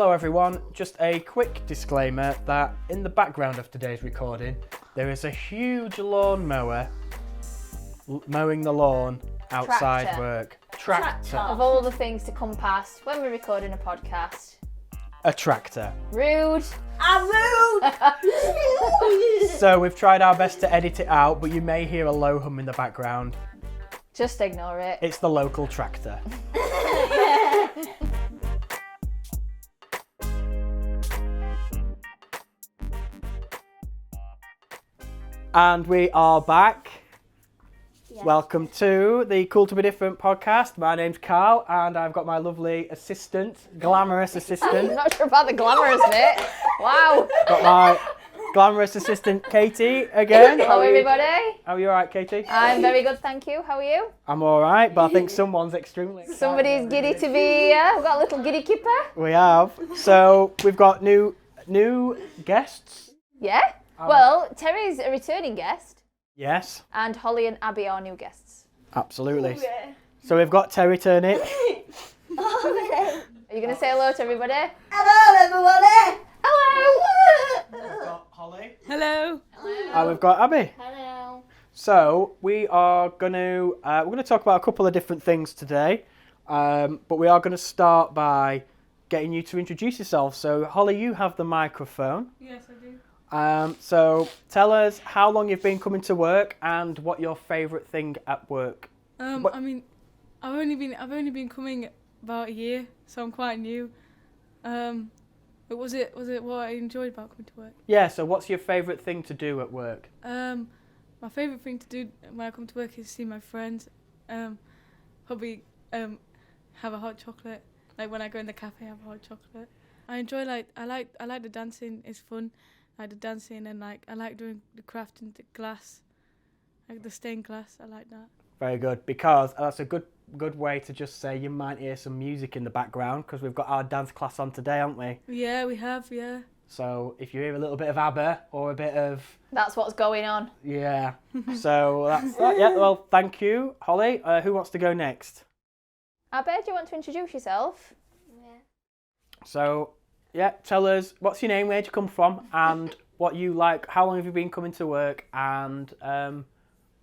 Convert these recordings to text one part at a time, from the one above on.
Hello everyone, just a quick disclaimer that in the background of today's recording there is a huge lawnmower mowing the lawn outside Tractor. work. Tractor. Of all the things to come past when we're recording a podcast. A tractor. Rude. I'm rude! So we've tried our best to edit it out, but you may hear a low hum in the background. Just ignore it. It's the local tractor. And we are back. Yes. Welcome to the Cool to Be Different podcast. My name's Carl and I've got my lovely assistant, glamorous I'm assistant. not sure about the glamorous bit. Wow. Got my glamorous assistant, Katie, again. Hello everybody. How are you alright, Katie? I'm very good, thank you. How are you? I'm alright, but I think someone's extremely excited. Somebody's giddy to be here. We've got a little giddy kipper. We have. So we've got new guests. Yeah? Well, Terry's a returning guest Yes, and Holly and Abbie are new guests. absolutely. So we've got Terri Turnip. Are you going to say hello to everybody? Hello, everybody! Hello! We've got Holly. Hello. And we've got Abbie. Hello. So we are going to we're going to talk about a couple of different things today, but we are going to start by getting you to introduce yourself. So Holly, you have the microphone. Yes, I do. So tell us how long you've been coming to work and what your favourite thing at work. What- I mean, I've only been coming about a year, so I'm quite new. But was it what I enjoyed about coming to work? Yeah. So what's your favourite thing to do at work? My favourite thing to do when I come to work is see my friends. Probably have a hot chocolate. Like when I go in the cafe, have a hot chocolate. I enjoy I like the dancing. It's fun. I like the dancing and I like doing the craft in the glass, like the stained glass. I like that. Very good, because that's a good way to just say you might hear some music in the background because we've got our dance class on today, haven't we? Yeah, we have. Yeah. So if you hear a little bit of Abbie or a bit of That's what's going on. yeah, so that's that. Yeah, well, thank you, Holly. Who wants to go next? Abbie, do you want to introduce yourself? Yeah. So yeah, tell us what's your name, where'd you come from, and what you like. How long have you been coming to work, and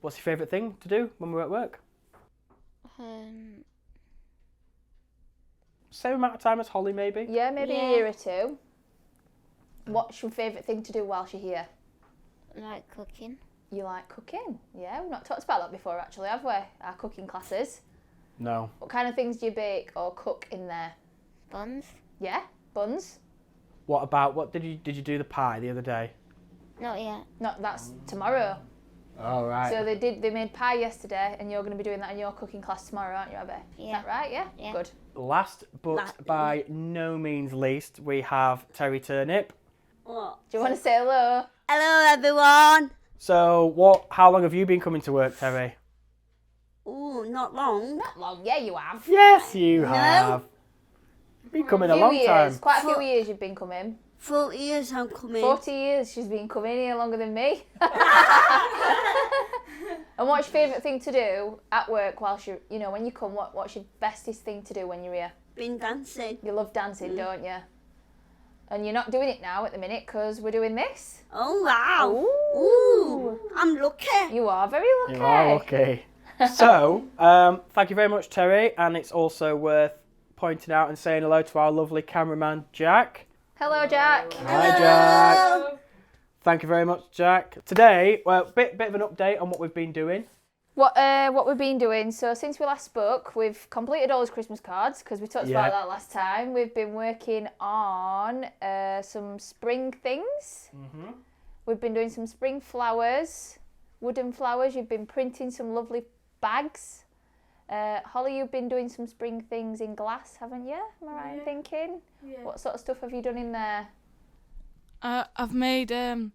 what's your favourite thing to do when we're at work? Same amount of time as Holly, maybe. Yeah, maybe Yeah. a year or two. What's your favourite thing to do whilst you're here? I like cooking. You like cooking? Yeah, we've not talked about that before actually, have we? Our cooking classes. No. What kind of things do you bake or cook in there? Buns? Yeah? Buns? What about what did you do the pie the other day? Not yet. No, that's tomorrow. Oh right. So they made pie yesterday and you're going to be doing that in your cooking class tomorrow, aren't you, Abbie? Is Yeah. that right? Yeah? Yeah. Good. Last but by no means least, we have Terri Turnip. What? Do you want to say hello? Hello, everyone! So how long have you been coming to work, Terri? Ooh, not long. Not long. Yeah, you have. Yes, you have. Been coming a Few long years. time. Quite a few years you've been coming. 40 years I'm coming. 40 years she's been coming here longer than me. And what's your favourite thing to do at work whilst you're, when you come, what's your bestest thing to do when you're here? Been dancing. You love dancing, don't you? And you're not doing it now at the minute because we're doing this. Oh, wow. Ooh. Ooh, I'm lucky. You are very lucky. You are lucky. So, thank you very much, Terri, and it's also worth pointing out and saying hello to our lovely cameraman, Jack. Hello, Jack. Hi, Jack. Thank you very much, Jack. Today, well, bit of an update on what we've been doing. What we've been doing, so since we last spoke, we've completed all his Christmas cards because we talked about that last time. We've been working on some spring things. Mm-hmm. We've been doing some spring flowers, wooden flowers. You've been printing some lovely bags. Holly, you've been doing some spring things in glass, haven't you? Am I right in thinking? Yeah. What sort of stuff have you done in there? I've made a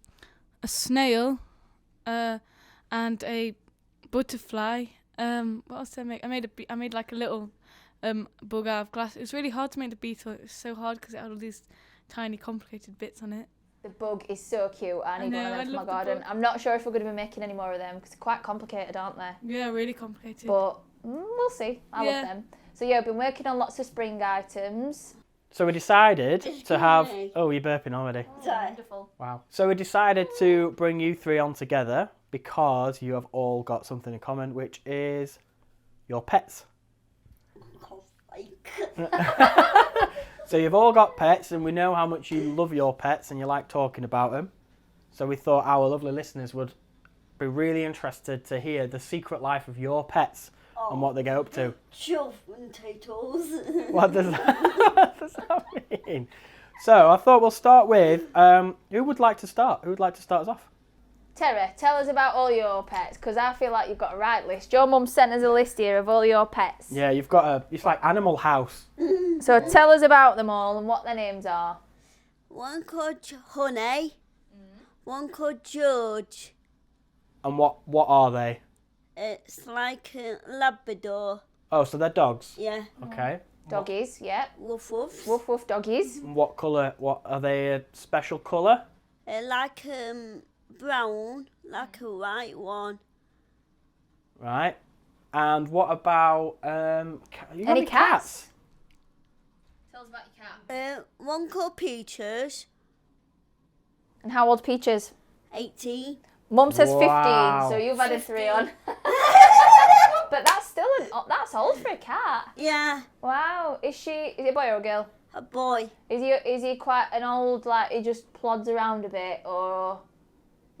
snail and a butterfly. What else did I make? I made like a little bug out of glass. It was really hard to make the beetle. It was so hard because it had all these tiny complicated bits on it. The bug is so cute. I need one of them for my garden. I'm not sure if we're going to be making any more of them because they're quite complicated, aren't they? Yeah, really complicated. But we'll see. I love them. So yeah, I've been working on lots of spring items. So we decided It's to have. good. Oh, you're burping already. Sorry. Wonderful. Wow. So we decided to bring you three on together because you have all got something in common, which is your pets. So you've all got pets, and we know how much you love your pets and you like talking about them. So we thought our lovely listeners would be really interested to hear the secret life of your pets and what they get up to. Chuff and potatoes. What does that mean? So I thought we'll start with who would like to start? Who would like to start us off? Terri, tell us about all your pets, because I feel like you've got a right list. Your mum sent us a list here of all your pets. Yeah, you've got it's like Animal House. So tell us about them all and what their names are. One called Honey. One called George. And what are they? It's like a Labrador. Oh, so they're dogs. Yeah. Okay. Doggies, yeah. Woof woof. Woof woof doggies. And what colour? What are they? A special colour? Like brown, like a white one. Right. And what about you got Any cats? Tell us about your cat. One called Peaches. And how old's Peaches? 18. Mum says Wow. 15, so you've added 3 on. But that's still that's old for a cat. Yeah, Wow. Is it a boy or a girl? a boy. Is he quite an old, like, he just plods around a bit, or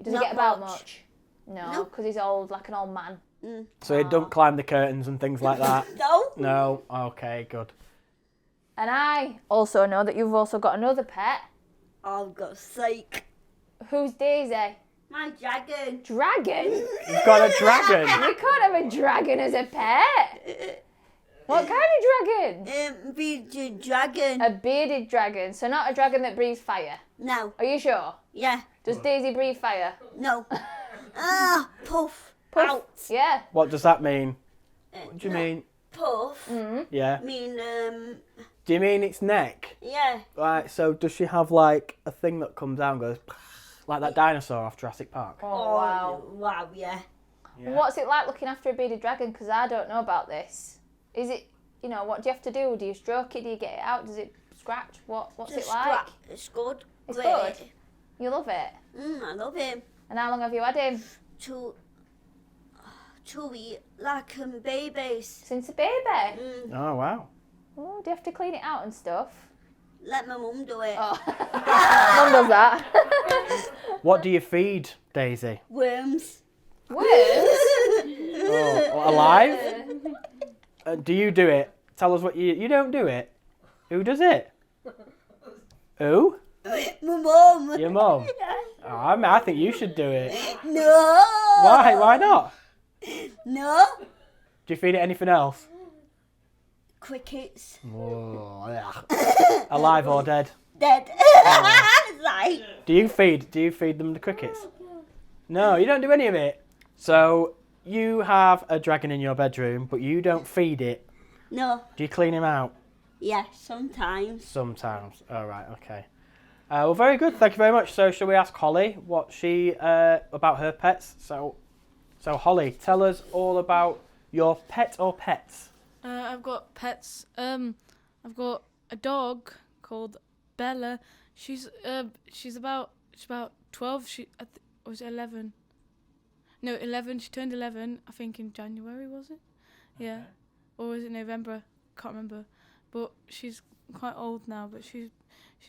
does he Not get about much. much? No, No. because he's old, like an old man. So they don't climb the curtains and things like that. No. No. Okay. Good. And I also know that you've also got another pet. Oh, God's sake. Who's Daisy? My dragon. Dragon? You've got a dragon. You can't have a dragon as a pet. What kind of dragon? Be dragon. A bearded dragon, so not a dragon that breathes fire. No. Are you sure? Yeah. Does Daisy breathe fire? No. Puff. Puff. Out. Yeah. What does that mean? What do you mean? Puff. Yeah. Mean, Do you mean its neck? yeah. Right. So does she have like a thing that comes out and goes like that dinosaur off Jurassic Park? Oh, wow. Wow, yeah. Yeah. What's it like looking after a bearded dragon? Because I don't know about this. Is it, what do you have to do? Do you stroke it? Do you get it out? Does it scratch? What's it like? It's good. It's Great. good? You love it? I love him. And how long have you had him? To eat like babies. Since a baby? Oh wow. Oh, do you have to clean it out and stuff? Let my mum do it. Oh. Mum does that. What do you feed Daisy? Worms. Worms? Oh, alive? Do you do it? Tell us what you don't do it. Who does it? Who? My mum. Your mum. Oh, I think you should do it. No. Why? Why not? No. Do you feed it anything else? Crickets. Oh, yeah. Alive or dead? Dead. Like. Do you feed them the crickets? No, you don't do any of it. So you have a dragon in your bedroom, but you don't feed it. No. Do you clean him out? Yeah, sometimes. Sometimes. All right. Okay. Well, very good. Thank you very much. So, shall we ask Holly what she about her pets? So Holly, tell us all about your pet or pets. I've got pets. I've got a dog called Bella. She's about 12. Or was it 11? No, 11. She turned 11. I think in January, was it? Yeah, or was it November? Can't remember. But she's quite old now. But she's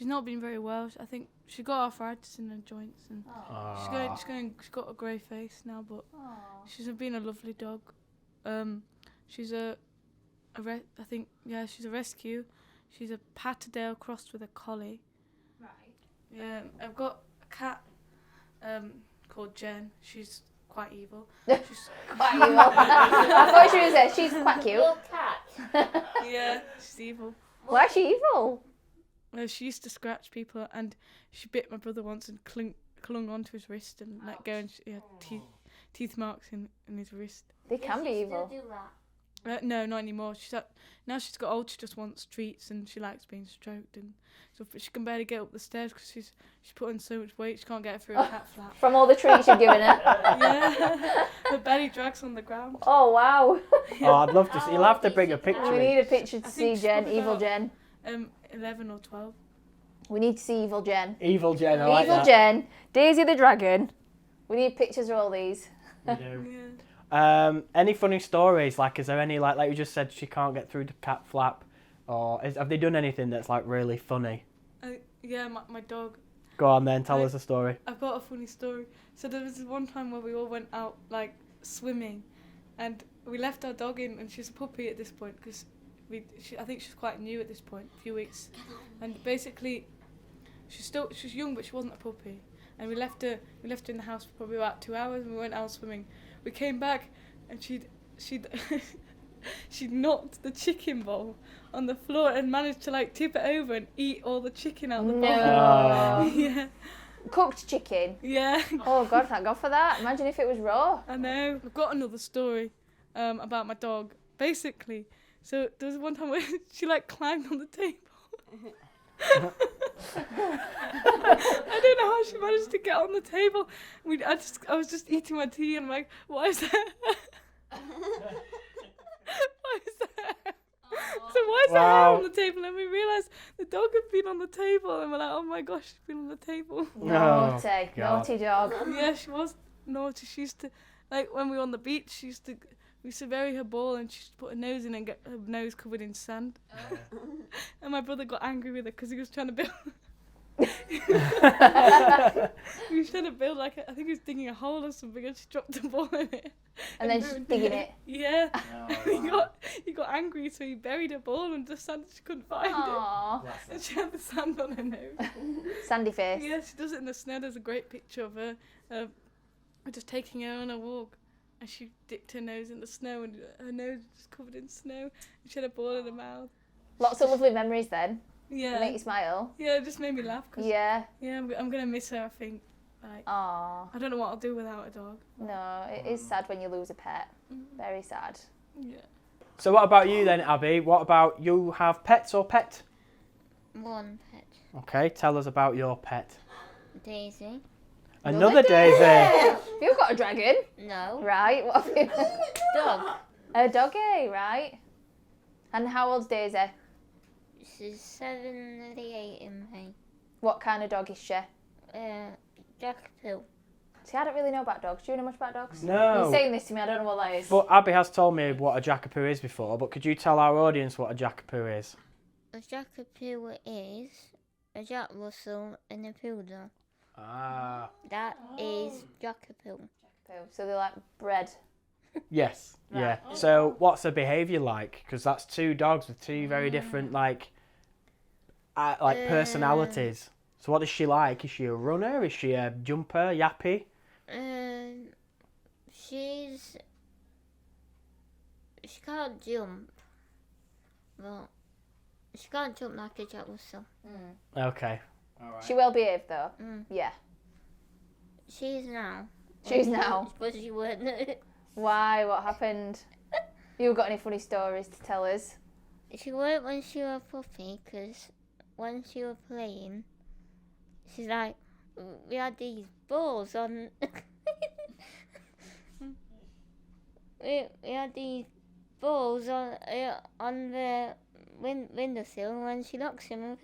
not been very well. I think she got arthritis in her joints, and she's got a grey face now. But she's been a lovely dog. She's she's a rescue. She's a Patterdale crossed with a collie. Right. Yeah, I've got a cat called Jen. She's quite evil. She's Quite evil. I thought she was there. She's quite cute. yeah, she's evil. Why is she evil? She used to scratch people, and she bit my brother once and clung onto his wrist and let go, and she had teeth marks in his wrist. They can be evil. No, not anymore. Now she's got old. She just wants treats, and she likes being stroked, and so she can barely get up the stairs because she's put on so much weight. She can't get through a cat flap. From all the treats you've given her. Yeah, her belly drags on the ground. Oh wow. Oh, I'd love to see. You'll have to bring a picture. We in. need a picture to see she's Jen, probably evil about- Jen. 11 or 12. We need to see Evil Jen. Evil Jen, I like Evil that. Jen, Daisy the Dragon. We need pictures of all these. We do. Yeah. Any funny stories? Like, is there any, like you just said, she can't get through the cat flap? Or have they done anything that's, like, really funny? Yeah, my dog. Go on then, tell us a story. I've got a funny story. So there was this one time where we all went out, like, swimming. And we left our dog in, and she's a puppy at this point, because I think she's quite new at this point, a few weeks. And basically, she's young, but she wasn't a puppy. And we left her in the house for probably about 2 hours, and we went out swimming. We came back, and she'd knocked the chicken bowl on the floor and managed to like tip it over and eat all the chicken out of the bowl. Oh. Yeah. Cooked chicken. Yeah. Oh God, thank God for that. Imagine if it was raw. I know. I've got another story about my dog. Basically, so there was one time where she like climbed on the table. I don't know how she managed to get on the table. I was just eating my tea and I'm like, why is that? Why is that? So why is that hair on the table? And we realised the dog had been on the table and we're like, oh my gosh, she's been on the table. Naughty, God. naughty dog. Yeah, she was naughty. She used to, like when we were on the beach, we used to bury her ball and she used to put her nose in and get her nose covered in sand. And my brother got angry with her because he was trying to build... he was trying to build I think he was digging a hole or something and she dropped the ball in it. And then she's digging it. Yeah. He got angry, so he buried her ball and the sand, she couldn't find Aww. it. And she had the sand on her nose. Sandy face. Yeah, she does it in the snow. There's a great picture of her just taking her on a walk. And she dipped her nose in the snow and her nose was just covered in snow. And she had a ball in her mouth. Lots of lovely memories then. Yeah. Make you smile. Yeah, it just made me laugh. Yeah. Yeah, I'm going to miss her, I think. Like, Aww. I don't know what I'll do without a dog. No, it is sad when you lose a pet. Very sad. Yeah. So what about you then, Abbie? What about you have pets or pet? One pet. Okay, tell us about your pet. Daisy. Another Daisy. You've got a dragon. No. Right, what have you... Dog. A doggy, right. And how old's Daisy? She's 78 in May. What kind of dog is she? Jackapoo. See, I don't really know about dogs. Do you know much about dogs? No. You're saying this to me, I don't know what that is. But Abbie has told me what a jackapoo is before, but could you tell our audience what a jackapoo is? A Jackapoo is a Jack Russell and a poodle. Ah. That is Jackapoo. So they're like bred. Yes, yeah. So what's her behaviour like? Because that's two dogs with two very different personalities. So what is she like? Is she a runner? Is she a jumper? Yappy? She can't jump. Well, she can't jump like a Jack Russell. Okay. All right. She well behaved though. Yeah. She's now. She's now. But she weren't. Why? What happened? You got any funny stories to tell us? She weren't when she was a puppy, because when she was playing, she's like, we had these balls on... we had these balls on the windowsill, and when she knocks him,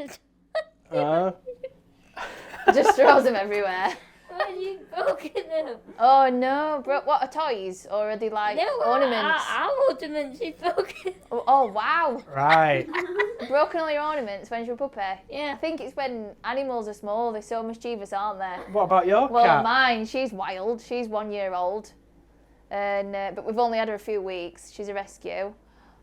Just throws them everywhere. when you broken them. Oh no, what are toys or are they like ornaments? Our ornaments is broken. Oh wow. Right. Broken all your ornaments when you were a puppy? Yeah. I think it's when animals are small, they're so mischievous, aren't they? What about your Well, cat? mine, she's wild. She's 1 year old. And but we've only had her a few weeks. She's a rescue.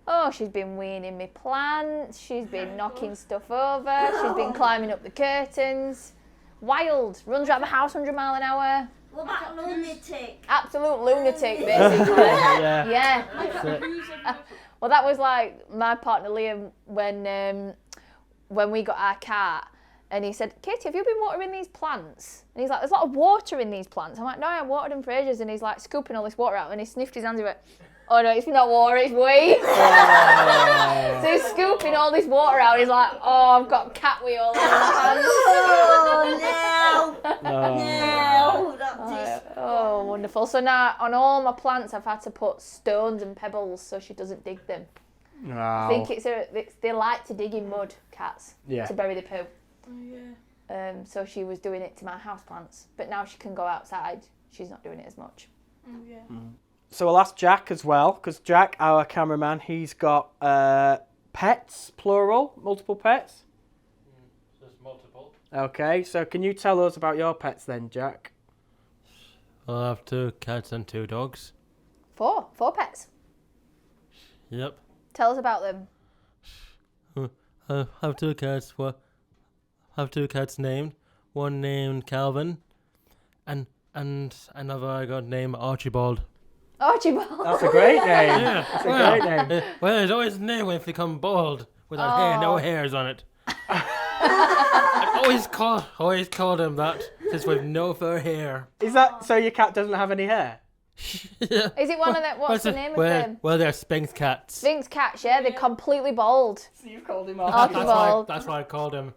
Oh, she's been weaning me plants. She's been knocking stuff over. She's been climbing up the curtains. Wild. Runs around the house 100 miles an hour. What about lunatic? Absolute lunatic, basically. Yeah. Yeah. That's it. Well, that was like my partner Liam when we got our cat. And he said, Katie, have you been watering these plants? And he's like, there's a lot of water in these plants. I'm like, no, I watered them for ages. And he's like scooping all this water out. And he sniffed his hands and he went, oh no, it's not water, it's wee. So he's scooping all this water out. He's like, oh, I've got cat wee all over my hands. No, that's it. Oh, wonderful. So now on all my plants, I've had to put stones and pebbles so she doesn't dig them. I think they like to dig in mud, cats, Yeah. to bury the poo. Oh, yeah. So she was doing it to my houseplants, but now she can go outside. She's not doing it as much. Oh, yeah. So we'll ask Jack as well, because Jack, our cameraman, he's got pets, plural, multiple pets. Just multiple. Okay, so can you tell us about your pets then, Jack? I have 2 cats and 2 dogs. 4 pets. Yep. Tell us about them. I have 2 cats. Have 2 cats named. One named Calvin, and another I got named Archibald. Archibald. That's a great name. Yeah, That's a great name. Well, it's always a name when it become bald without hair, no hairs on it. I always called him that since we've no fur hair. Is that so your cat doesn't have any hair? Yeah. Is it one of them? What's the name of them? Well, they're Sphinx cats. Sphinx cats, yeah. They're completely bald. So you've called him Archibald. That's why I called him.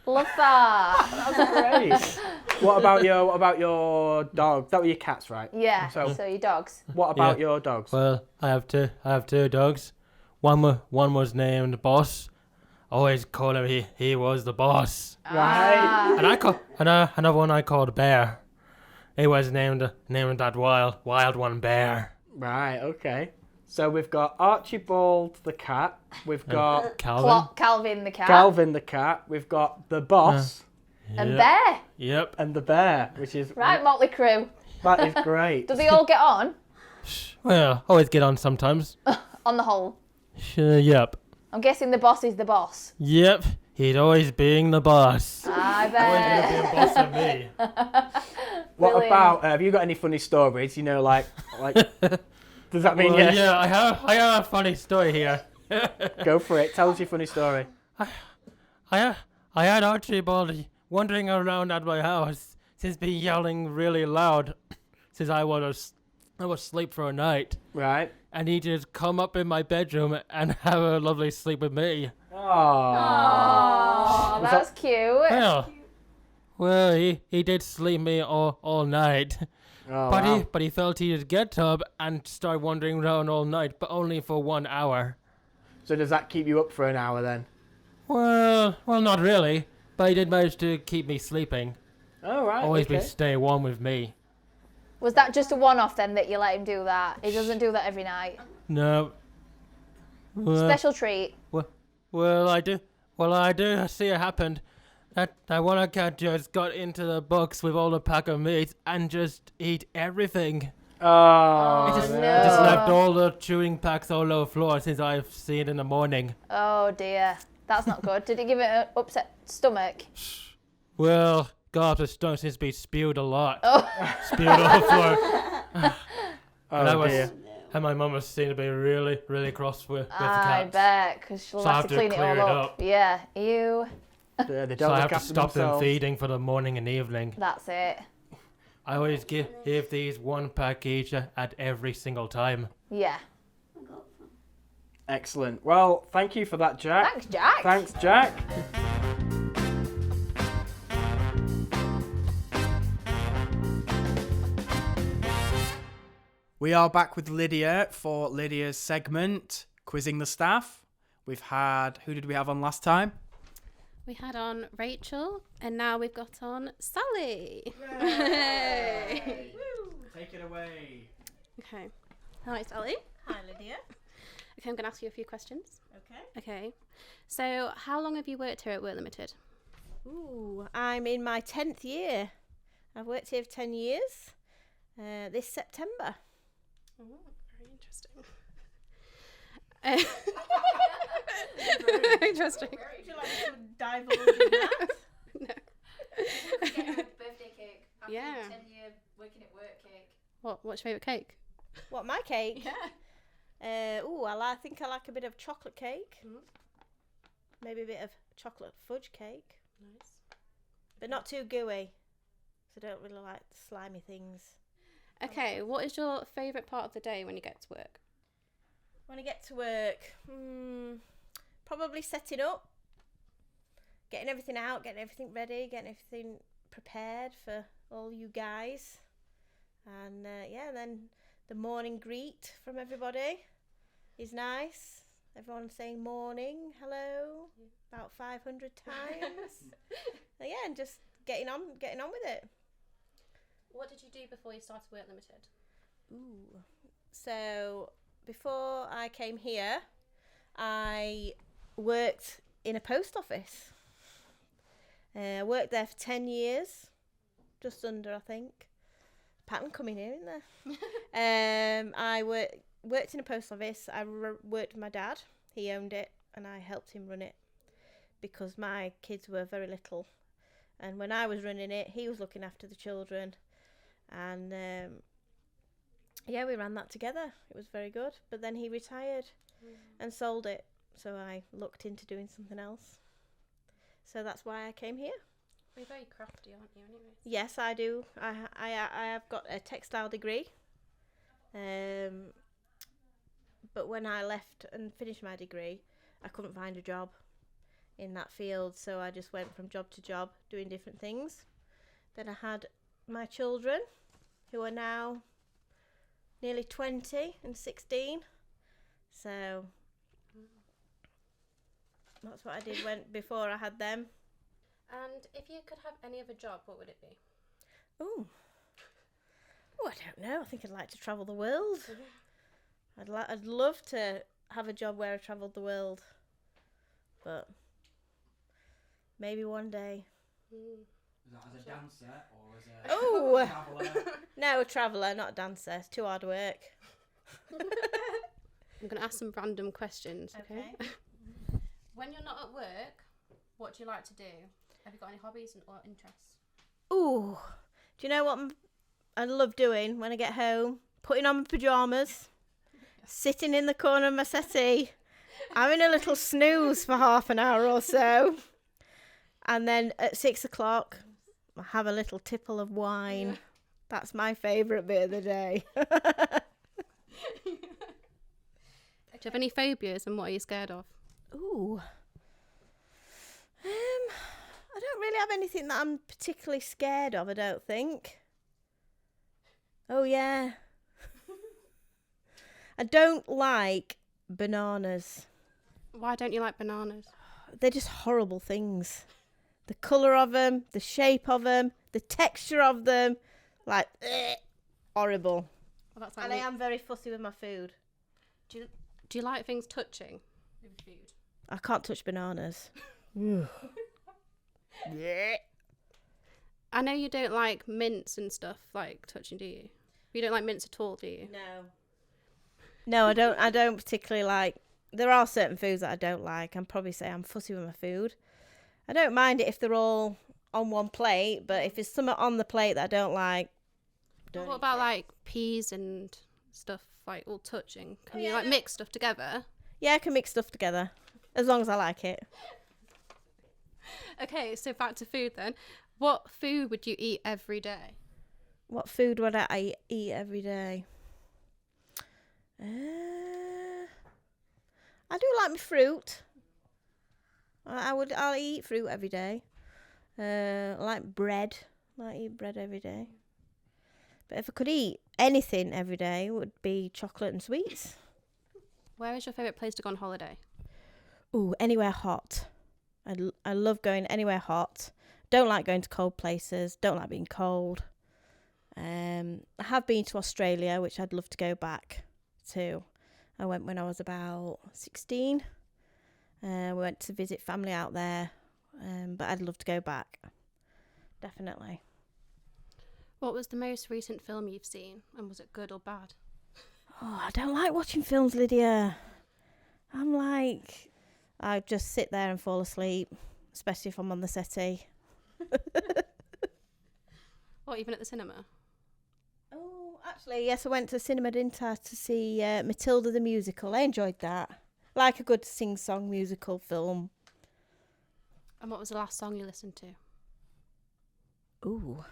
Love that. That's great. What about your dogs? That were your cats, right? Yeah. So- So your dogs. What about Yeah. your dogs? Well, I have 2 dogs. One was named Boss. Always called him he was the boss. Right. And I call another one I called Bear. He was named that wild one Bear. Right, okay. So we've got Archibald the cat. We've got Calvin. Calvin the cat. Calvin the cat. We've got the boss And Yep. Bear. Yep. and the bear, which is Right, Motley Crew. That is great. Do they all get on? Well, always get on sometimes. On the whole. Yep. I'm guessing the boss is the boss. Yep. He'd always being the boss. I Always gonna bet. be a boss of me. What Brilliant. about? Have you got any funny stories? You know, like. Does that mean Well, yes? yeah, I have a funny story here. Go for it. Tell us your funny story. I had Archibald wandering around at my house since been yelling really loud since I was asleep for a night. Right. And he just come up in my bedroom and have a lovely sleep with me. Oh. Oh, Was that's cute. Well, he did sleep me all night. Oh, wow. But he felt he'd get up and start wandering around all night, but only for 1 hour. So does that keep you up for an hour then? Well, not really. But he did manage to keep me sleeping. Oh, right. Always okay. stay warm with me. Was that just a one-off then that you let him do that? He doesn't do that every night. No. Special treat. Well, I do see it happened. That one cat just got into the box with all the pack of meat and just eat everything. Oh, It just no. left all the chewing packs all over the floor since I've seen it in the morning. Oh dear. That's not good. Did it give it an upset stomach? Well, God, the stone seems to be spewed a lot. Oh. Spewed all over the floor. Oh, dear. And my mum was seen to be really, really cross with the I cats. bet, because she'll So I have have to to clean it clear all it up. up. Yeah, ew. They don't So I look have to after stop them themselves. feeding for the morning and evening. That's it. I always give these 1 pack each at every single time. Yeah. Excellent. Well, thank you for that, Jack. Thanks, Jack. Thanks, Jack. We are back with Lydia for Lydia's segment, Quizzing the Staff. We've had, who did we have on last time? We had on Rachel, and now we've got on Sally. Take it away. Okay. Hi, Sally. Hi, Lydia. Okay, I'm going to ask you a few questions. Okay. Okay. So, how long have you worked here at Work Limited? Ooh, I'm in my 10th year. I've worked here for 10 years. This September. Oh, very interesting. Very interesting. Would you like to divulge in that? Birthday cake. Yeah. 10-year working at work cake. What's your favourite cake? What, my cake? Yeah. I think I like a bit of chocolate cake. Maybe a bit of chocolate fudge cake. Nice. But not too gooey. So I don't really like slimy things. Okay, what is your favourite part of the day when you get to work? When I get to work, probably setting up. Getting everything out, getting everything ready, getting everything prepared for all you guys. And then the morning greet from everybody. He's nice. Everyone's saying morning, hello, about 500 times. And just getting on with it. What did you do before you started Work Limited? Ooh. So before I came here, I worked in a post office. I worked there for 10 years, just under, I think. Pattern coming here, isn't there? I worked in a post office. I worked with my dad. He owned it, and I helped him run it because my kids were very little. And when I was running it, he was looking after the children. And we ran that together. It was very good. But then he retired and sold it. So I looked into doing something else. So that's why I came here. You're very crafty, aren't you, anyways? Yes, I do. I have got a textile degree. But when I left and finished my degree, I couldn't find a job in that field. So I just went from job to job doing different things. Then I had my children, who are now nearly 20 and 16. So that's what I did before I had them. And if you could have any other job, what would it be? Oh, I don't know. I think I'd like to travel the world. I'd love to have a job where I travelled the world, but maybe one day. Is that as a dancer or as a traveller? No, a traveller, not a dancer. It's too hard work. I'm going to ask some random questions, okay? When you're not at work, what do you like to do? Have you got any hobbies or interests? Ooh, do you know what I love doing when I get home? Putting on my pyjamas, sitting in the corner of my settee, having a little snooze for half an hour or so. And then at 6 o'clock, I have a little tipple of wine. Yeah. That's my favourite bit of the day. Do you have any phobias and what are you scared of? Ooh. I don't really have anything that I'm particularly scared of, I don't think. Oh, yeah. I don't like bananas. Why don't you like bananas? They're just horrible things. The colour of them, the shape of them, the texture of them, horrible. Well, that's and I am very fussy with my food. Do you like things touching with food? I can't touch bananas. Yeah. I know you don't like mints and stuff like touching, do you? You don't like mints at all, do you? No, I don't. I don't particularly like. There are certain foods that I don't like. I'd probably say I'm fussy with my food. I don't mind it if they're all on one plate, but if there's something on the plate that I don't like, what about like peas and stuff like all touching? Can you mix stuff together? Yeah, I can mix stuff together as long as I like it. Okay, so back to food then. What food would you eat every day? What food would I eat every day? I do like my fruit. I'll eat fruit every day. I like bread. I like eat bread every day. But if I could eat anything every day, it would be chocolate and sweets. Where is your favourite place to go on holiday? Ooh, anywhere hot. I love going anywhere hot. Don't like going to cold places. Don't like being cold. I have been to Australia, which I'd love to go back to. I went when I was about 16. We went to visit family out there, but I'd love to go back. Definitely. What was the most recent film you've seen, and was it good or bad? Oh, I don't like watching films, Lydia. I just sit there and fall asleep, especially if I'm on the settee. What, even at the cinema? Oh, actually, yes, I went to the cinema, didn't I, to see Matilda the musical. I enjoyed that. Like a good sing-song musical film. And what was the last song you listened to? Ooh.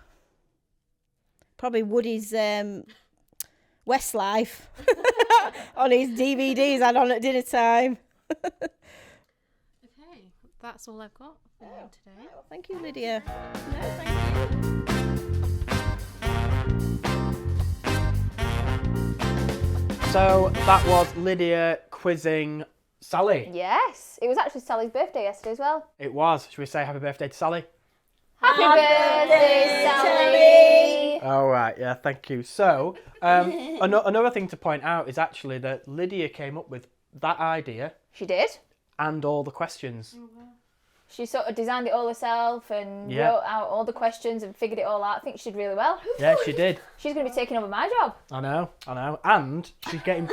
Probably Woody's Westlife on his DVDs I had on at dinner time. Okay, that's all I've got for you today. Well, thank you, Lydia. No, thank you. So that was Lydia quizzing Sally. Yes, it was actually Sally's birthday yesterday as well. It was. Should we say happy birthday to Sally? Happy birthday, Sally! All right, yeah, thank you. So, another thing to point out is actually that Lydia came up with that idea She did. and all the questions. She sort of designed it all herself and Yeah. wrote out all the questions and figured it all out. I think she did really well. Yeah, she did. She's going to be taking over my job. I know. And she's getting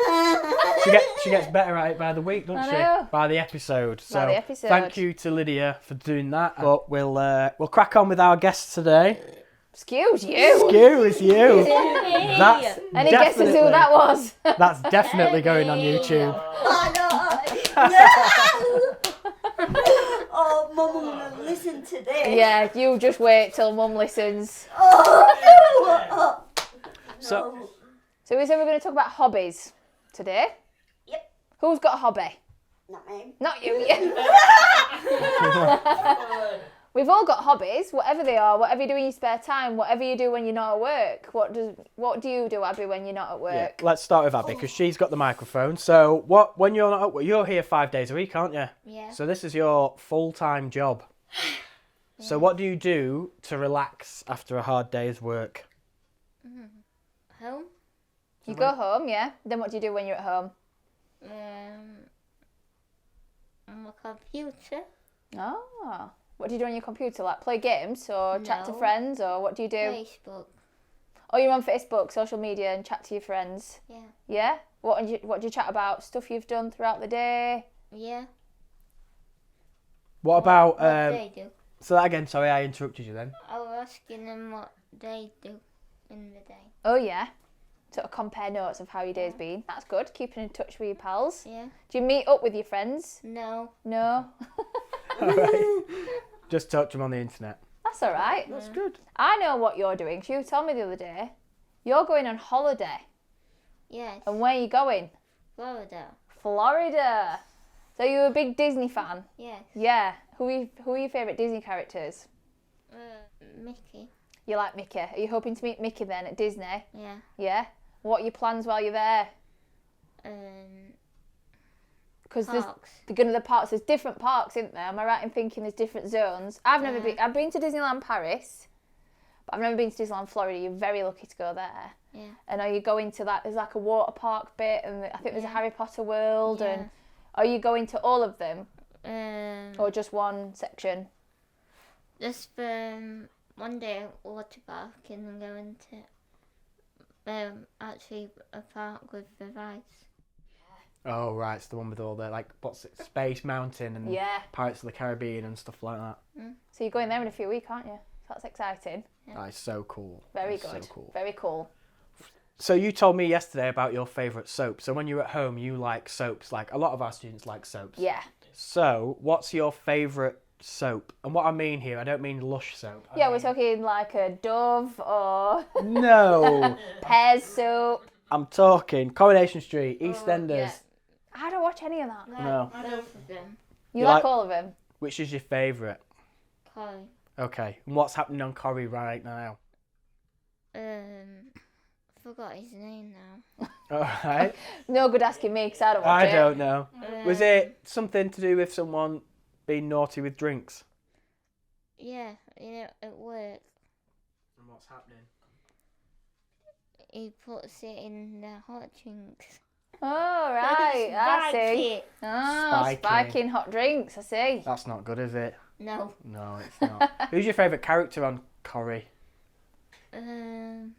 she gets better at it by the week, doesn't I she? know. By the episode. So the episode. thank you to Lydia for doing that. But we'll crack on with our guests today. Excuse you. Excuse you. That's Any guesses who that was? That's definitely going on YouTube. Oh, Mum will listen to this. Yeah, you just wait till Mum listens. So So we said we're going to talk about hobbies today. Yep. Who's got a hobby? Not me. Not you, yeah. We've all got hobbies, whatever they are, whatever you do in your spare time, whatever you do when you're not at work. What do you do, Abbie, when you're not at yeah, work? let's start with Abbie because she's got the microphone. So when you're not at work, you're here 5 days a week, aren't you? Yeah. So this is your full-time job. So what do you do to relax after a hard day's work? Home. You go home, yeah. Then what do you do when you're at home? On my computer. Oh. What do you do on your computer? Like play games or chat to No. friends or what do you do? Facebook. Oh, you're on Facebook, social media and chat to your friends. Yeah. Yeah? What do you chat about? Stuff you've done throughout the day? Yeah. What about What they do. so that again? Sorry, I interrupted you then. I was asking them what they do in the day. Oh, yeah. Sort of compare notes of how your day's been. That's good. Keeping in touch with your pals. Yeah. Do you meet up with your friends? No. No? All right. Just talk to them on the internet. That's all right. That's good. I know what you're doing. You told me the other day. You're going on holiday. Yes. And where are you going? Florida. Florida. So you're a big Disney fan? Yes. Yeah. Who are your favourite Disney characters? Mickey. You like Mickey. Are you hoping to meet Mickey then at Disney? Yeah. Yeah. What are your plans while you're there? Because there's Parks. the parks. There's different parks, isn't there? Am I right in thinking there's different zones? I've never Yeah. been. I've been to Disneyland Paris, but I've never been to Disneyland Florida. You're very lucky to go there. Yeah. And are you going to that? There's like a water park bit, and I think there's a Yeah. Harry Potter world. Yeah. And are you going to all of them or Or just one section? just one day at water park and then going to actually a park with the rides. Oh right, it's the one with all the what's it, Space Mountain and Yeah. Pirates of the Caribbean and stuff like that. So you're going there in a few weeks, aren't you? So that's exciting. That is so cool. Very That is good. So cool. Very cool. So you told me yesterday about your favourite soap. So when you're at home, you like soaps. Like a lot of our students like soaps. Yeah. So what's your favourite soap? And what I mean here, I don't mean Lush soap. I Yeah, we're mean- talking like a Dove or No, Pears soap. I'm talking Coronation Street, EastEnders. yeah. I don't watch any of that. No. Both of them. You You like like- all of them? Which is your favourite? Corey. Okay. And what's happening on Corrie right now? Forgot his name now. All right. No good asking me because I don't watch I it. don't know. Was Um, it something to do with someone being naughty with drinks? Yeah, at work. And what's happening? He puts it in the hot drinks. Oh, right. I see. It. Oh, Spiking. spiking hot drinks. I see. That's not good, is it? No. No, it's not. Who's your favourite character on Corrie? Leanne.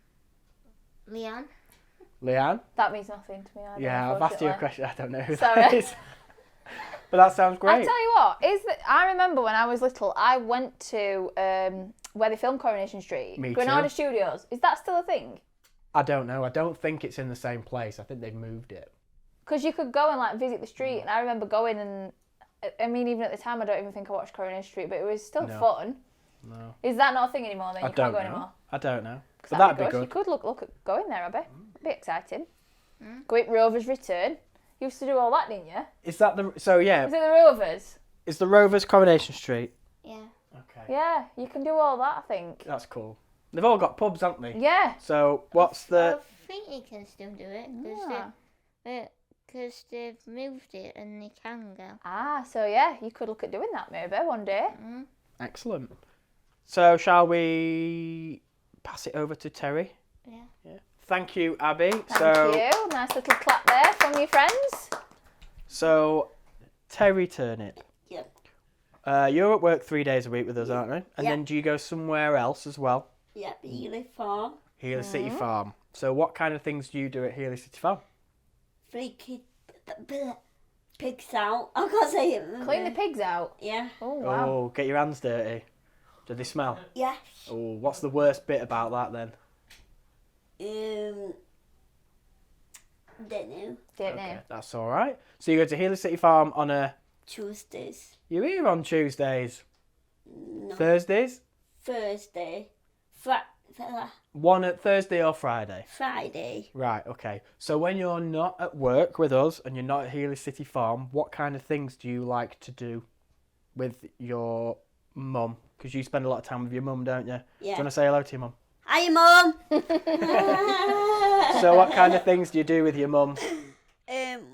Leanne? That means nothing to me either. Yeah, I've asked you a unfortunately. question. I don't know who Sorry. that is. But that sounds I great. tell you what, I remember when I was little, I went to where they filmed Coronation Street, Me Granada too. Studios. Is that still a thing? I don't know. I don't think it's in the same place. I think they've moved it. Because you could go and like visit the street, and I remember going and I mean, even at the time, I don't even think I watched Coronation Street, but it was still No. fun. No. Is that not a thing anymore? Then I you don't can't go know. anymore. I don't know. 'Cause But that'd be You good. could look at going there, Abbie. It'd be exciting. Go at Rovers Return. You used to do all that, didn't you? Is that the... So, yeah. Was it the Rovers? Is the Rovers Coronation Street? Yeah. Okay. Yeah, you can do all that, I think. That's cool. They've all got pubs, haven't they? Yeah. So, what's the... I think you can still do it. Yeah. because they've moved it and they can go. Ah, so yeah, you could look at doing that maybe one day. Mm. Excellent. So shall we pass it over to Terri? Yeah. Thank you, Abbie. Thank you. Nice little clap there from your friends. So, Terri Turnip. Yep. You're at work 3 days a week with us, aren't you? And Yeah. then do you go somewhere else as well? Yeah, Ely Farm. Healy City Farm. So what kind of things do you do at Healy City Farm? Freaky pigs out. I can't say it. Clean the pigs out. Yeah. Oh, wow. Oh, get your hands dirty. Do they smell? Yes. Oh, what's the worst bit about that then? Don't know. Don't know. That's all right. So you go to Healy City Farm on a... Tuesdays. You're here on Tuesdays. No. Thursdays? Thursday. One at Thursday or Friday? Friday. Right, okay. So when you're not at work with us and you're not at Healy City Farm, what kind of things do you like to do with your mum? Because you spend a lot of time with your mum, don't you? Yeah. Do you want to say hello to your mum? Hi, Mum. So what kind of things do you do with your mum?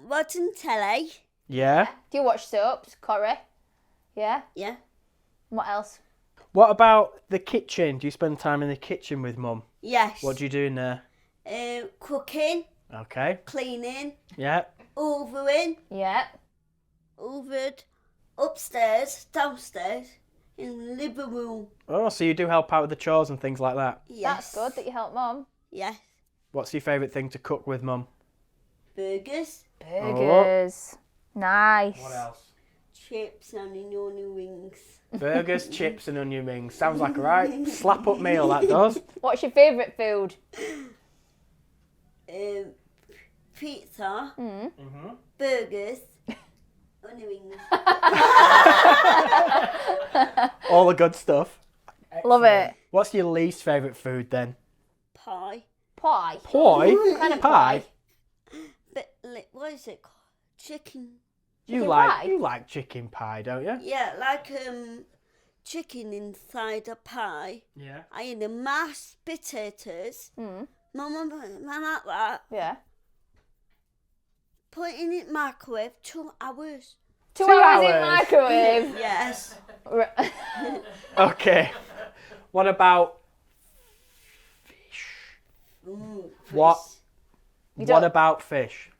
Watching telly. Yeah? Do you watch soaps, Corrie? Yeah? Yeah. What else? What about the kitchen? Do you spend time in the kitchen with mum? Yes. What do you do in there? Cooking, Okay. cleaning, Yeah. hoovering, Yeah. hoovered, upstairs, downstairs, in the living room. Oh, so you do help out with the chores and things like that. Yes. That's good that you help Mum. Yes. What's your favourite thing to cook with mum? Burgers, Burgers. Nice. else? chips, and onion rings. Burgers, chips and onion rings. Sounds like a right slap up meal, that does. What's your favourite food? Pizza, Mm-hmm. burgers, onion rings. All the good stuff. Love it. What's your least favourite food then? Pie. Pie. Pie? What kind of pie? But what is it called? Chicken. You Chicken like pie? you like chicken pie, don't you? Yeah, like chicken inside a pie. Yeah. I eat the mashed potatoes. Mm. Mum like that. Yeah. Put it in the microwave 2 hours. 2 2 hours in hours. microwave. Yes. Okay. What about fish? What? You What don't- about fish?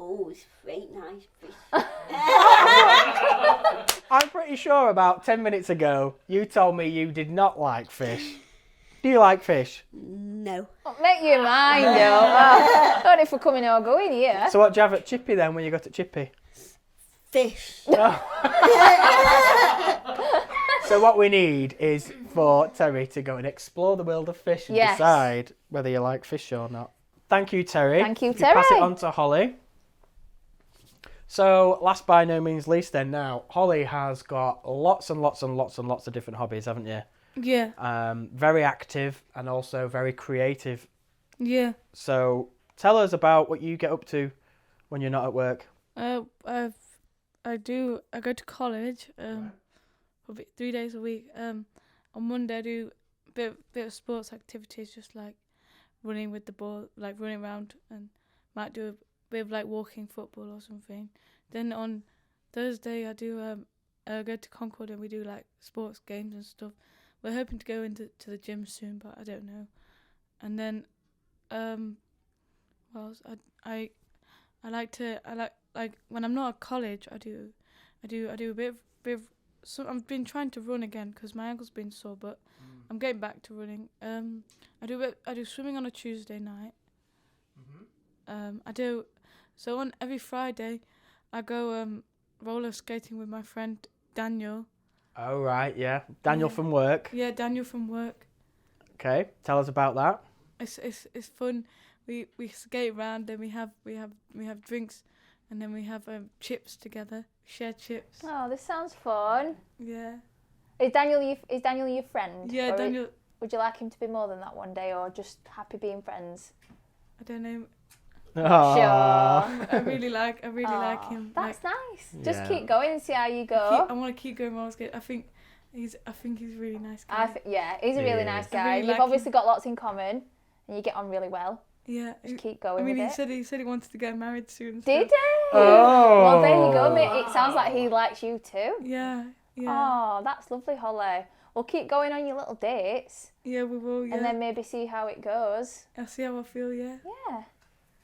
Oh, it's very nice fish. I'm pretty sure about 10 minutes ago you told me you did not like fish. Do you like fish? No. Make your mind up. Not if we're coming or going here. So what do you have at Chippy then when you go to Chippy? Fish. So what we need is for Terri to go and explore the world of fish and Yes. decide whether you like fish or not. Thank you, Terri. Thank you, If pass it Terri. on to Holly. So last by no means least then now, Holly has got lots and lots and lots and lots of different hobbies, haven't you? Yeah. Very active and also very creative. Yeah. So tell us about what you get up to when you're not at work. I go to college. Probably 3 days a week. On Monday I do a bit of sports activities, just like running with the ball, like running around, and might do a bit of like walking football or something. Then on Thursday I do go to Concord and we do like sports games and stuff. We're hoping to go into the gym soon, but I don't know. And then well, I like when I'm not at college, I do a bit of. So I've been trying to run again because my ankle's been sore, but I'm getting back to running. I do swimming on a Tuesday night. So on every Friday, I go roller skating with my friend Daniel. Oh, right, yeah. Daniel Yeah. from work. Yeah, Daniel from work. Okay, tell us about that. It's fun. We skate around and we have drinks, and then we have chips together. Share chips. Oh, this sounds fun. Yeah. Is Daniel your friend? Yeah, Or Daniel. Would you like him to be more than that one day, or just happy being friends? I don't know. Aww. Sure. I really like Aw, him. That's nice. Just Yeah. keep going and see how you I go. want to keep going roller skate. I think he's a really nice guy. Yeah, he's a really Yeah. nice I guy. really You've like obviously got lots in common, and you get on really well. Yeah. Just keep going I mean, with it. he said he wanted to get married soon. Did so- he? Oh. Well, there you go, mate. It sounds like he likes you too. Yeah. Yeah. Oh, that's lovely, Holly. Well, keep going on your little dates, Yeah, we will. Yeah. and then maybe see how it goes. I'll see how I feel. Yeah. Yeah.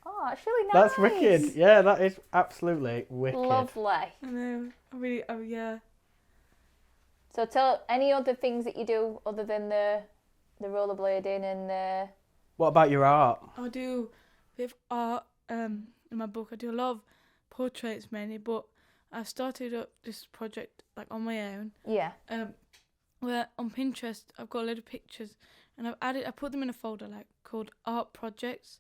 Oh, it's really nice. That's wicked. Yeah, that is absolutely wicked. Lovely. I know. I really. Oh yeah. So tell any other things that you do other than the rollerblading and the... What about your art? I do a bit of art. In my book, I do a lot of portraits mainly, but I started up this project like on my own. Yeah. Where on Pinterest I've got a load of pictures, and I put them in a folder like called art projects.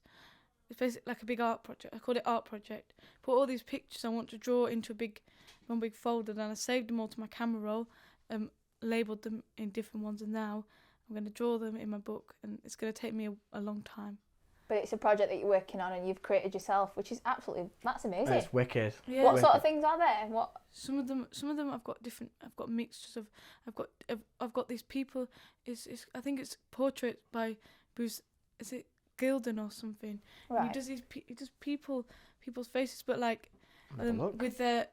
It's basically like a big art project. I called it art project. Put all these pictures I want to draw into one big folder. Then I saved them all to my camera roll, labelled them in different ones, and now I'm going to draw them in my book, and it's going to take me a long time. But it's a project that you're working on and you've created yourself, which is that's amazing. It's wicked. Yeah. What sort of things are there? What? Some of them I've got mixtures of. I've got these people. I think it's portrait by Bruce. Is it Gilden or something? Right. And he does people's faces, but like Have a look. with their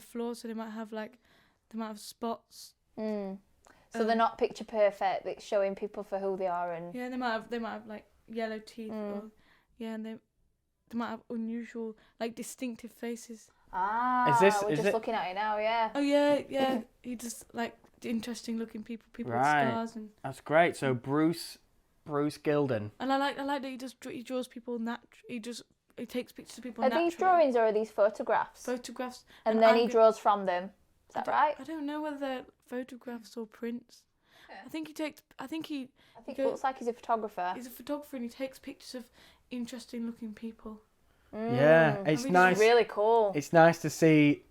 flaws, so they might have spots. So they're not picture perfect. It's showing people for who they are and... Yeah, they might have like yellow teeth, or and they might have unusual, like distinctive faces. Ah, we're just looking at it now, yeah. Oh yeah. He just like interesting looking people with scars and. That's great. So Bruce Gilden. And I like that he draws people he takes pictures of people. Are naturally. these drawings or are these photographs? Photographs. And then he draws from them. Is that right? I don't know whether they're photographs or prints. Yeah. I think it looks like he's a photographer. He's a photographer and he takes pictures of interesting looking people. Yeah, it's nice. It's really cool. It's nice to see,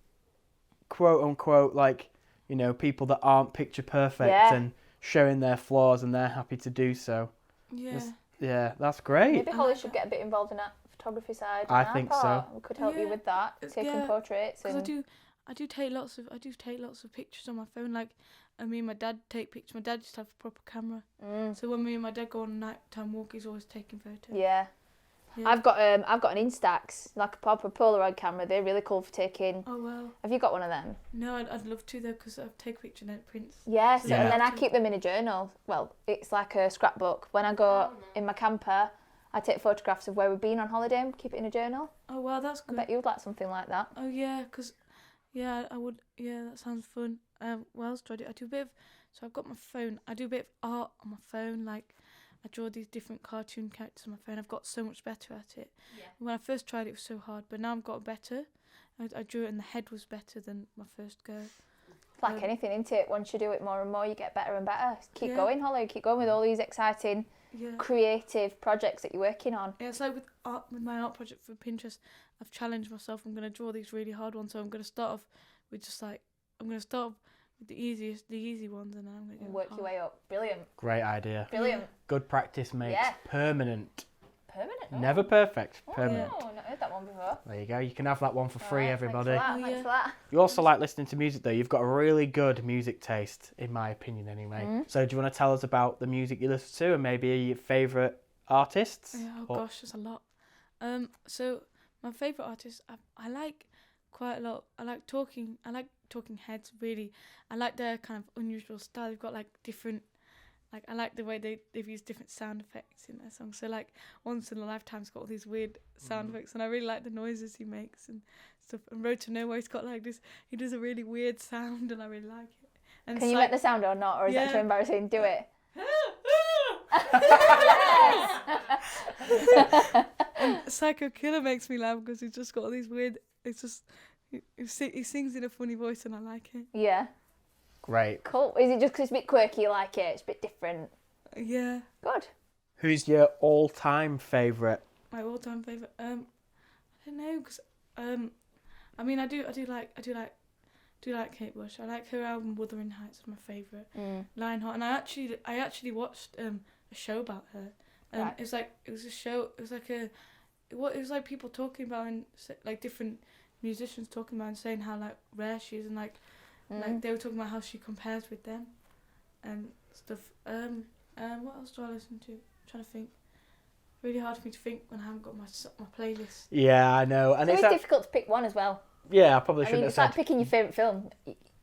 quote unquote, like, you know, people that aren't picture perfect and showing their flaws, and they're happy to do so. Yeah. That's great. Maybe Holly should get a bit involved in that photography side. I think so. We could help you with that, taking portraits. Because I do take lots of pictures on my phone. Like, me and my dad take pictures. My dad used to have a proper camera. So when me and my dad go on a nighttime walk, he's always taking photos. Yeah. I've got an Instax, like a proper Polaroid camera. They're really cool for taking. Oh wow. Have you got one of them? No, I'd love to though, because I take a picture and then it prints. Yeah, and then I keep them in a journal. Well, it's like a scrapbook. When I go in my camper, I take photographs of where we've been on holiday and keep it in a journal. Oh wow, that's good. I bet you'd like something like that. Oh yeah, because I would. Yeah, that sounds fun. What else do I do? I do a bit of. So I've got my phone. I do a bit of art on my phone, like. I draw these different cartoon characters on my phone. I've got so much better at it. Yeah. When I first tried it was so hard, but now I've got better. I drew it and the head was better than my first go. It's like anything, isn't it? Once you do it more and more, you get better and better. Keep going, Holly. Keep going with all these exciting, creative projects that you're working on. Yeah, it's like with my art project for Pinterest. I've challenged myself. I'm going to draw these really hard ones. So I'm going to start off with the easy ones, and then I'm going to work your way up. Brilliant. Great idea. Brilliant. Good practice makes permanent. Permanent? Oh. Never perfect. Permanent. Oh, I've not heard that one before. There you go. You can have that one for free, everybody. Thanks for that. You also like listening to music, though. You've got a really good music taste, in my opinion, anyway. So do you want to tell us about the music you listen to and maybe your favourite artists? Yeah, gosh, there's a lot. So my favourite artists, I like quite a lot. I like Talking Heads, really. I like their kind of unusual style. They've got like different, like I like the way they've used different sound effects in their songs. So like Once in a Lifetime's got all these weird sound effects, and I really like the noises he makes and stuff. And Road to Nowhere, he's got like this, he does a really weird sound, and I really like it. And Can you make the sound or not, or is that too embarrassing? Do it. Psycho Killer makes me laugh because he's just got all these weird. It's just he sings in a funny voice, and I like it. Yeah. Great. Cool. Is it just because it's a bit quirky you like it? It's a bit different. Yeah. Good. Who's your all-time favourite? My all-time favourite. I don't know, because I mean I do like Kate Bush. I like her album Wuthering Heights is my favourite. Lionheart, and I actually watched a show about her. Right. It was like people talking about, and like different musicians talking about and saying how like rare she is, and like they were talking about how she compares with them and stuff. What else do I listen to? I'm trying to think. really hard for me to think when I haven't got my playlist. Yeah, I know. And It's very difficult to pick one as well. Yeah, I probably I shouldn't mean, have it's said. like picking your favourite film.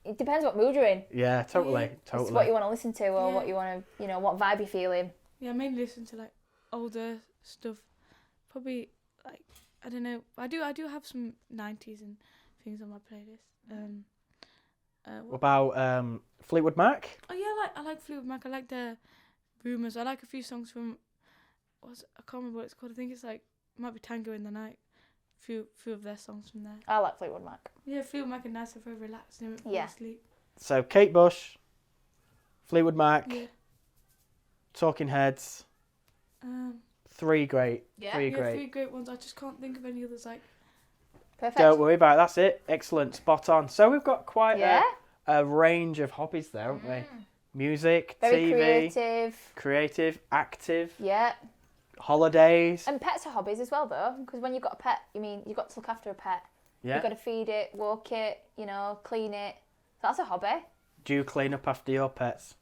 It depends what mood you're in. Yeah, totally. It's what you want to listen to or what you want to, what vibe you're feeling. Yeah, I mainly listen to like older stuff. Probably like, I don't know. I do have some 90s and things on my playlist. What about Fleetwood Mac? Oh yeah, I like Fleetwood Mac. I like their Rumours. I like a few songs from. I can't remember what it's called. I think it's like it might be Tango in the Night. Few of their songs from there. I like Fleetwood Mac. Yeah, Fleetwood Mac are nice. They're very relaxed. They fall asleep. So Kate Bush, Fleetwood Mac, Yeah. Talking Heads. Three great. Yeah. Three Yeah, great. 3 great ones. I just can't think of any others. Like. Perfect. Don't worry about it. That's it. Excellent. Spot on. So we've got quite Yeah. a range of hobbies there, haven't we? Music, Very TV, creative, active, Yeah. holidays. And pets are hobbies as well, though, because when you've got a pet, you've got to look after a pet. Yeah. You've got to feed it, walk it, clean it. That's a hobby. Do you clean up after your pets?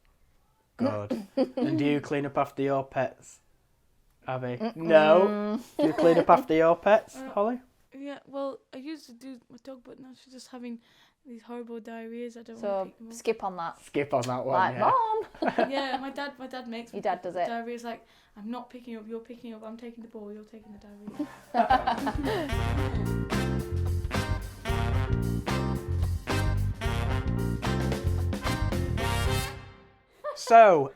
Good. And do you clean up after your pets, Abbie? No. Do you clean up after your pets, Holly? Yeah, well, I used to do my dog, but now she's just having these horrible diarrheas. I don't want So to pick them up. skip on that. Skip on that one. Like, Yeah. Mom. Yeah, my dad makes Your dad does it. diarrhea's like, I'm not picking up, you're picking up, I'm taking the ball, you're taking the diarrhea. So,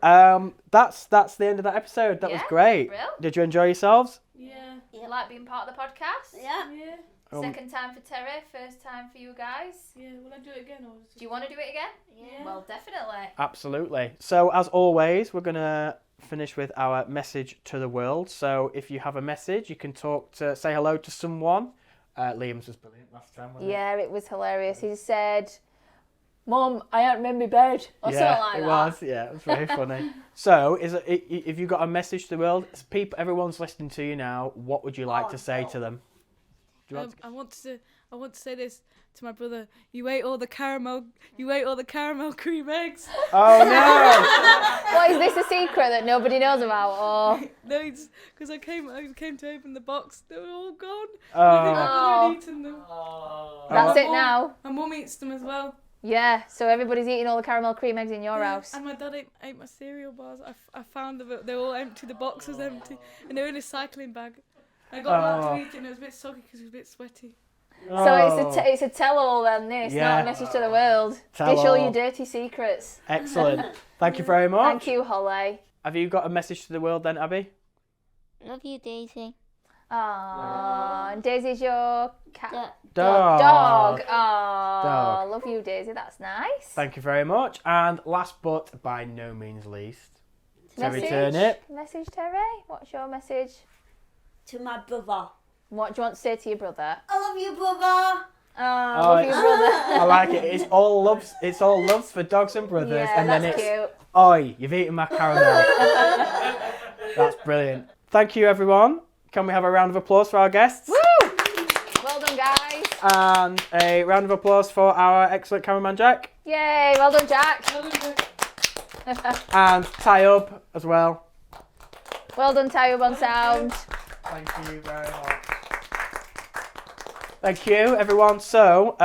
that's the end of that episode. That was Yeah, great. brill. Did you enjoy yourselves? Yeah. You like being part of the podcast? Yeah. Yeah. Second time for Terri, first time for you guys. Yeah, will I do it again or is it Do you want to do it again? Yeah. Well, definitely. Absolutely. So, as always, we're going to finish with our message to the world. So, if you have a message, you can say hello to someone. Liam's was brilliant last time, wasn't Yeah, it was hilarious. He said, Mum, I ain't in my bed. Or it? something like it that. was. Yeah, it was very funny. So, if you've got a message to the world, everyone's listening to you now, what would you like to say to them? Do you want to... I want to say this to my brother. You ate all the caramel cream eggs. Oh, no! What, is this a secret that nobody knows about? Or No, it's because I came to open the box. They were all gone. Oh. I think I've already eaten them. that's My it mum- now? My mum eats them as well. Yeah, so everybody's eating all the caramel cream eggs in your Yeah, house. And my dad ate my cereal bars. I found them. They were all empty. The box was empty, and they were in a cycling bag. I got that to eat it, and it was a bit soggy because it was a bit sweaty. So it's a tell-all then, this, Yeah. not a message to the world. Tell Dish all all. your dirty secrets. Excellent. Thank you very much. Thank you, Holly. Have you got a message to the world then, Abbie? Love you, Daisy. Aww, and Daisy's your cat? Dog. Aww, Dog. love you, Daisy. That's nice. Thank you very much. And last but by no means least, Terri Turnip. Message, Terri? What's your message? To my brother. What do you want to say to your brother? I love you, brother. Oh, love you, brother. I like it. It's all loves for dogs and brothers, Yeah, and then that's it's cute. oi, you've eaten my caramel. That's brilliant. Thank you, everyone. Can we have a round of applause for our guests? Woo! Well done, guys. And a round of applause for our excellent cameraman Jack. Yay, well done, Jack. And Ty Up as well. Well done, Tayub on sound. Thank you very much. Thank you, everyone. So,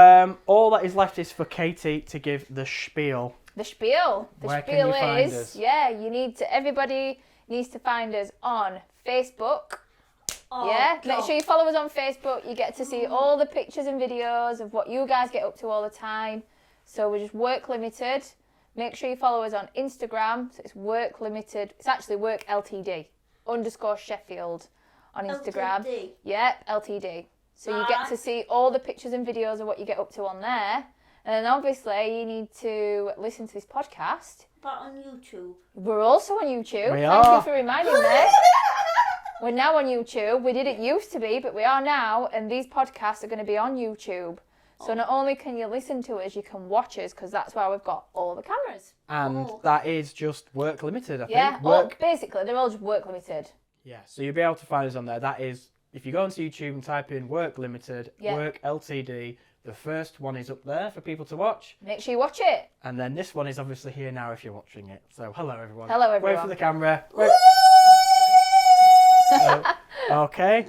all that is left is for Katie to give the spiel. The spiel. The Where can spiel you find is, us? everybody needs to find us on Facebook. Oh, Yeah, make God. sure you follow us on Facebook. You get to see all the pictures and videos of what you guys get up to all the time. So we're just Work Limited. Make sure you follow us on Instagram. So it's Work Limited. It's actually Work LTD _ Sheffield on Instagram. LTD. Yep, LTD. So you get to see all the pictures and videos of what you get up to on there. And then obviously you need to listen to this podcast. But on YouTube. We're also on YouTube. We Thank are. you for reminding me. We're now on YouTube. We didn't used to be, but we are now. And these podcasts are going to be on YouTube. So not only can you listen to us, you can watch us because that's why we've got all the cameras. And that is just Work Limited, I Yeah, think. well, basically, they're all just Work Limited. Yeah, so you'll be able to find us on there. That is, if you go onto YouTube and type in Work Limited, Yeah. Work LTD, the first one is up there for people to watch. Make sure you watch it. And then this one is obviously here now if you're watching it. So hello, everyone. Hello, Wait everyone. for the camera. Wait. Okay.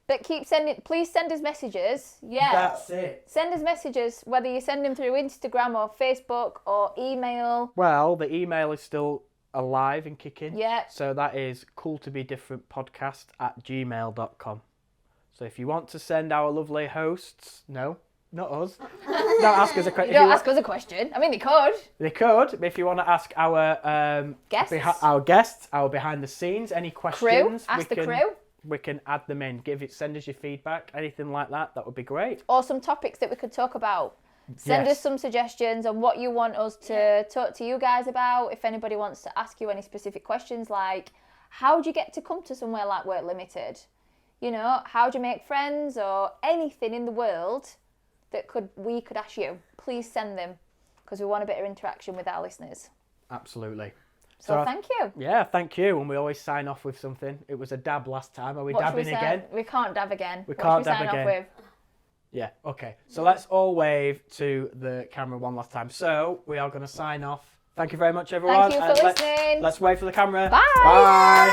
But please send us messages. Yeah. That's it. Send us messages, whether you send them through Instagram or Facebook or email. Well, the email is still alive and kicking. Yeah. So that is cooltobedifferentpodcast@gmail.com. So if you want to send our lovely hosts, no, not us. Don't ask us a question. Don't ask us a question. I mean, they could. They could, but if you want to ask our Guests. our behind the scenes, any questions, Crew. Ask the crew. We can add them in. Send us your feedback, anything like that. That would be great. Or some topics that we could talk about. Send us some suggestions on what you want us to talk to you guys about. If anybody wants to ask you any specific questions, like how do you get to come to somewhere like Work Limited? You know, how do you make friends, or anything in the world that we could ask you? Please send them, because we want a bit of interaction with our listeners. Absolutely. So thank you. Yeah, thank you. And we always sign off with something. It was a dab last time. Are we dabbing again? We can't dab again. We can't dab again. Off with? Yeah, okay. So let's all wave to the camera one last time. So we are going to sign off. Thank you very much, everyone. Thank you for listening. Let's wave for the camera. Bye. Bye.